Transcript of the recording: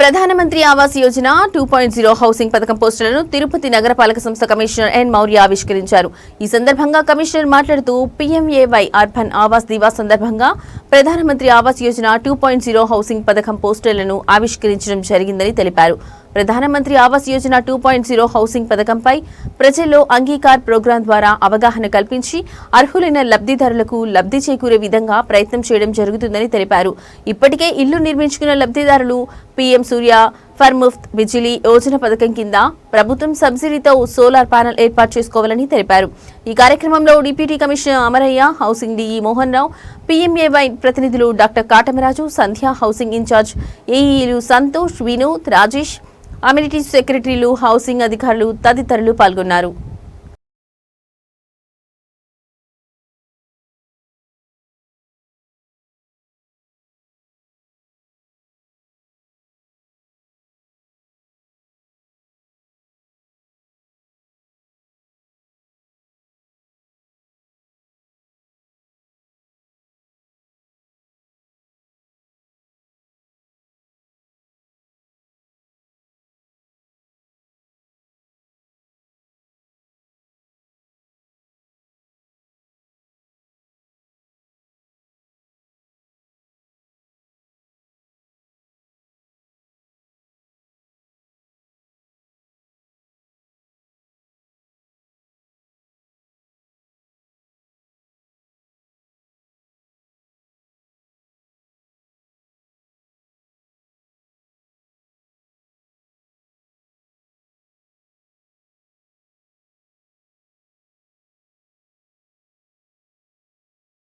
ప్రధానమంత్రి ఆవాస్ యోజన 2.0 హౌసింగ్ పథకం పోస్టులను తిరుపతి నగరపాలక సంస్థ కమిషనర్ ఎన్ మౌర్య ఆవిష్కరించారు. ఈ సందర్భంగా కమిషనర్ మాట్లాడుతూ పీఎంఏవై అర్బన్ ఆవాస్ దివాస్ సందర్భంగా ప్రధానమంత్రి ఆవాస్ యోజన 2.0 హౌసింగ్ పథకం పోస్టులను ఆవిష్కరించడం జరిగిందని తెలిపారు. ప్రధానమంత్రి ఆవాస్ యోజన 2.0 హౌసింగ్ పథకంపై ప్రజల్లో అంగీకార్ ప్రోగ్రాం ద్వారా అవగాహన కల్పించి అర్హులైన లబ్ధిదారులకు లబ్ధి చేకూరే విధంగా ప్రయత్నం చేయడం జరుగుతుందని తెలిపారు. ఇప్పటికే ఇల్లు నిర్మించుకున్న లబ్ధిదారులు పీఎం సూర్య ఫర్ ముఫ్త్ బిజిలీ యోజన పథకం కింద ప్రభుత్వం సబ్సిడీతో సోలార్ ప్యానెల్ ఏర్పాటు చేసుకోవాలని తెలిపారు. ఈ కార్యక్రమంలో deputy commissioner Amarayya, housing DE Mohan Rao, PMAY ప్రతినిధులు doctor Katamaraju, Sandhya, housing in charge ఏఈలు సంతోష్, వినోద్, రాజేష్, అమ్యూనిటీ సెక్రటరీలు, హౌసింగ్ అధికారులు తదితరులు పాల్గొన్నారు.